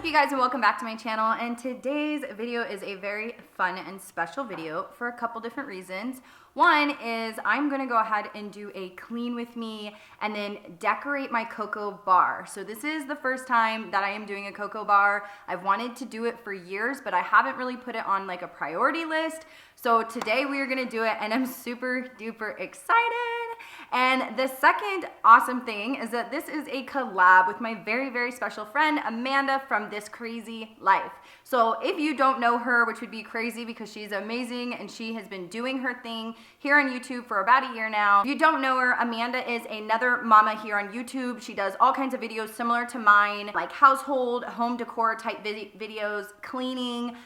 you guys, and welcome back to my channel. And today's video is a very fun and special video for a couple different reasons. One is I'm gonna go ahead and do a clean with me and then decorate my cocoa bar. So this is the first time that I am doing a cocoa bar. I've wanted to do it for years, but I haven't really put it on like a priority list. So today we are gonna do it and I'm super duper excited. And the second awesome thing is that this is a collab with my very, very special friend, Amanda from This Crazy Life. So if you don't know her, which would be crazy because she's amazing and she has been doing her thing here on YouTube for about a year now. If you don't know her, Amanda is another mama here on YouTube. She does all kinds of videos similar to mine, like household, home decor type videos, cleaning,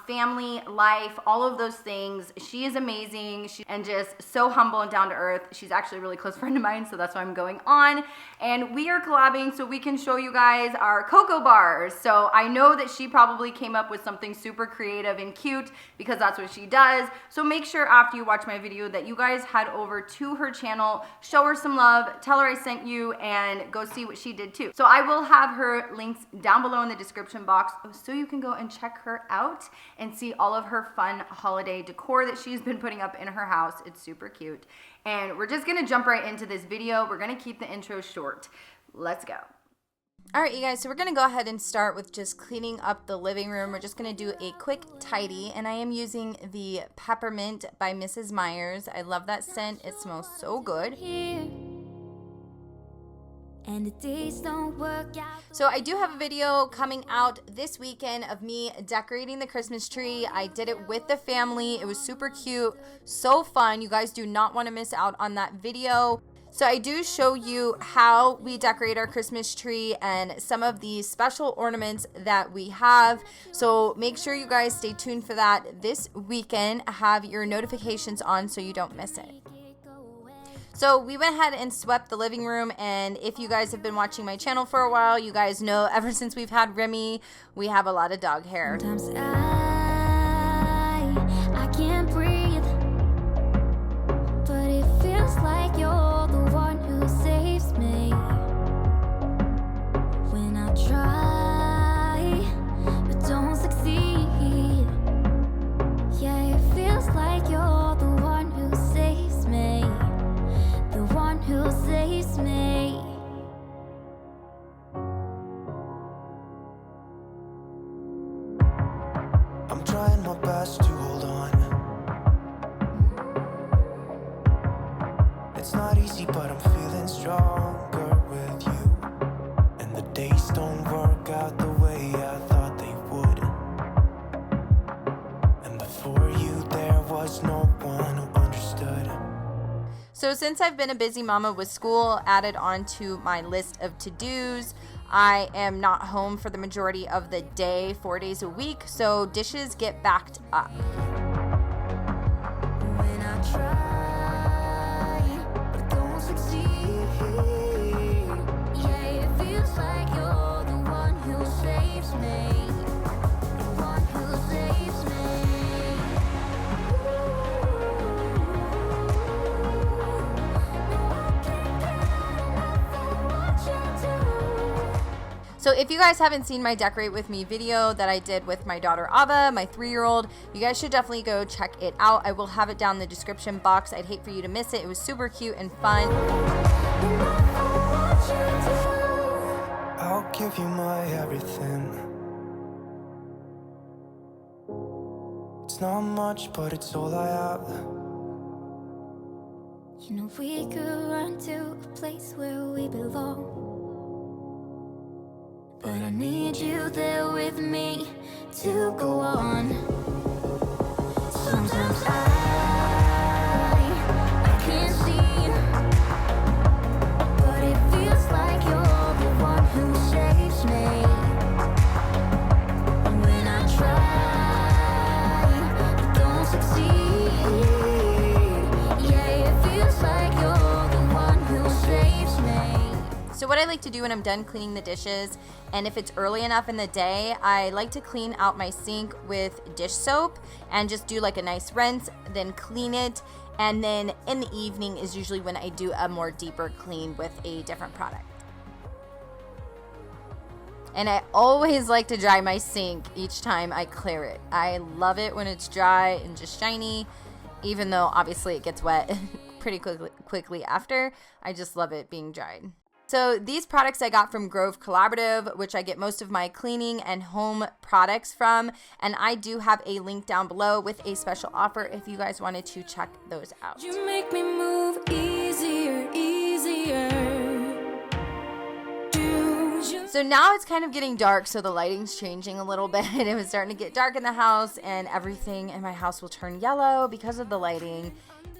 family life, all of those things. She is amazing and just so humble and down to earth. She's actually a really close friend of mine, so that's why I'm going on. And we are collabing so we can show you guys our cocoa bars. So I know that she probably came up with something super creative and cute because that's what she does. So make sure after you watch my video that you guys head over to her channel, show her some love, tell her I sent you, and go see what she did too. So I will have her links down below in the description box so you can go and check her out and see all of her fun holiday decor that she's been putting up in her house. It's super cute. And we're just gonna jump right into this video. We're gonna keep the intro short. Let's go. All right, you guys, so we're gonna go ahead and start with just cleaning up the living room. We're just gonna do a quick tidy, and I am using the Peppermint by Mrs. Meyers. I love that scent. It smells so good. And the days don't work out. So I do have a video coming out this weekend of me decorating the Christmas tree. I did it with the family. It was super cute, so fun. You guys do not want to miss out on that video. So I do show you how we decorate our Christmas tree and some of the special ornaments that we have. So make sure you guys stay tuned for that this weekend. Have your notifications on so you don't miss it. So we went ahead and swept the living room, and if you guys have been watching my channel for a while, you guys know ever since we've had Remy, we have a lot of dog hair. Sometimes I can't breathe, but it feels like you're the one who saves me. When I try, but don't succeed, yeah, it feels like you're the one who saves me. The one who saves me. I'm trying my best to hold on. It's not easy, but I'm feeling stronger with you. And the days don't work out the way I thought they would. And before you, there was no one who understood. So since I've been a busy mama with school added onto my list of to-dos, I am not home for the majority of the day, 4 days a week, so dishes get backed up. When I try, but don't succeed, yeah, it feels like you're the one who saves me. The one who saves me. So if you guys haven't seen my Decorate With Me video that I did with my daughter Ava, my 3-year-old, you guys should definitely go check it out. I will have it down in the description box. I'd hate for you to miss it. It was super cute and fun. I'll give you my everything. It's not much, but it's all I have. You know we could run to a place where we belong, but I need you there with me to go on. Sometimes I can't see, but it feels like you're the one who saves me. And when I try, but don't succeed, yeah, it feels like you're the one who saves me. So what I like to do when I'm done cleaning the dishes, and if it's early enough in the day, I like to clean out my sink with dish soap and just do like a nice rinse, then clean it. And then in the evening is usually when I do a more deeper clean with a different product. And I always like to dry my sink each time I clear it. I love it when it's dry and just shiny, even though obviously it gets wet pretty quickly after. I just love it being dried. So these products I got from Grove Collaborative, which I get most of my cleaning and home products from. And I do have a link down below with a special offer if you guys wanted to check those out. You make me move easier, easier. So now it's kind of getting dark, so the lighting's changing a little bit. It was starting to get dark in the house, and everything in my house will turn yellow because of the lighting.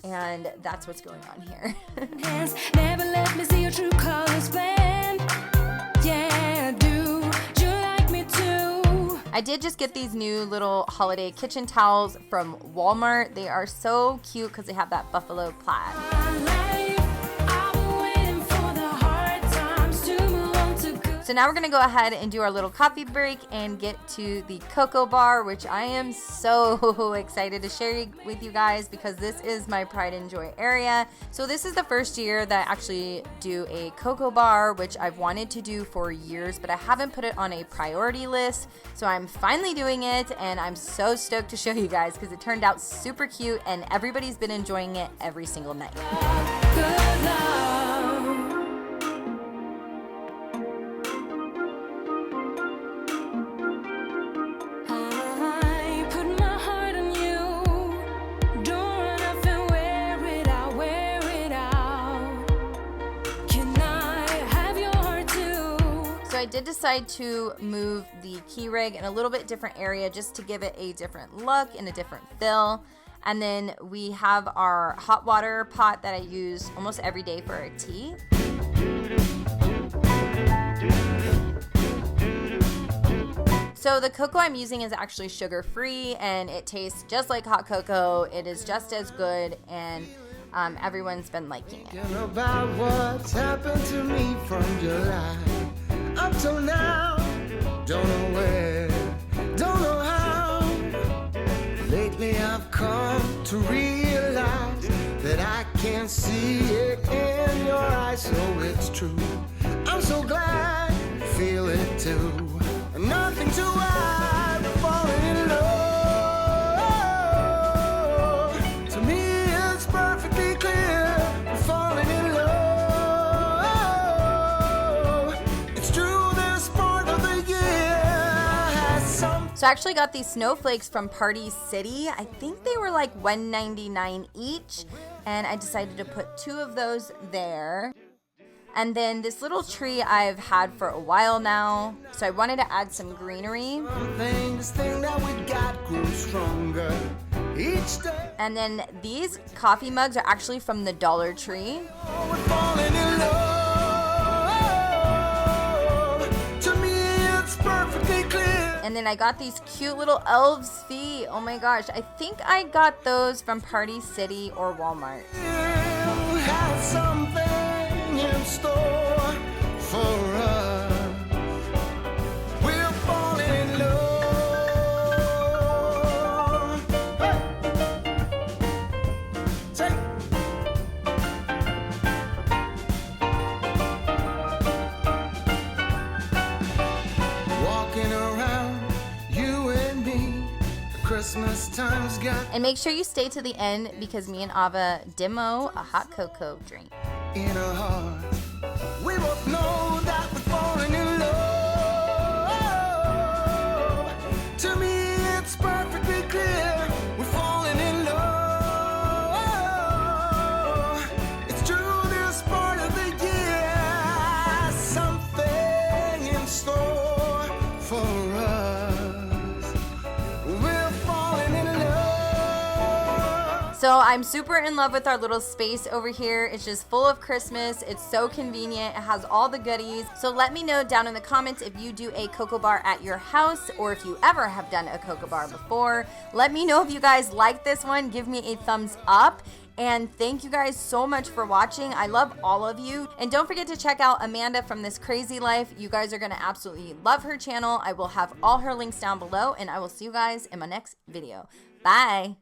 And that's what's going on here. Never let me see your true colors, man. Yeah, do you like me too? I did just get these new little holiday kitchen towels from Walmart. They are so cute because they have that buffalo plaid. So now we're gonna go ahead and do our little coffee break and get to the cocoa bar, which I am so excited to share with you guys because this is my pride and joy area. So this is the first year that I actually do a cocoa bar, which I've wanted to do for years, but I haven't put it on a priority list. So I'm finally doing it, and I'm so stoked to show you guys because it turned out super cute and everybody's been enjoying it every single night. Good love. So I did decide to move the key rig in a little bit different area just to give it a different look and a different feel. And then we have our hot water pot that I use almost every day for a tea. So the cocoa I'm using is actually sugar-free, and it tastes just like hot cocoa. It is just as good, and everyone's been liking it. About what's happened to me from July up till now, don't know where, don't know how. Lately I've come to realize that I can see it in your eyes, so it's true. I'm so glad you feel it too. Nothing to hide, falling in love. To me it's perfectly clear, we're falling in love. It's true, this part of the year has some. So I actually got these snowflakes from Party City. I think they were like $1.99 each, and I decided to put 2 of those there. And then this little tree I've had for a while now, so I wanted to add some greenery. This thing that we got grows stronger each day. And then these coffee mugs are actually from the Dollar Tree. We're falling in love. To me it's perfectly clear. And then I got these cute little elves' feet. Oh my gosh, I think I got those from Party City or Walmart. You have something in store for us. We're falling in love. Hey. Say. Walking around, you and me, Christmas time's got. And make sure you stay to the end because me and Ava demo a hot cocoa drink. In our hearts, we both know that we're falling in love. To me, it's perfectly clear we're falling in love. It's true, this part of the year has something in store for us. We're falling in love. So I'm super in love with our little space over here. It's just full of Christmas. It's so convenient. It has all the goodies. So let me know down in the comments if you do a cocoa bar at your house or if you ever have done a cocoa bar before. Let me know if you guys like this one. Give me a thumbs up. And thank you guys so much for watching. I love all of you. And don't forget to check out Amanda from This Crazy Life. You guys are gonna absolutely love her channel. I will have all her links down below, and I will see you guys in my next video. Bye.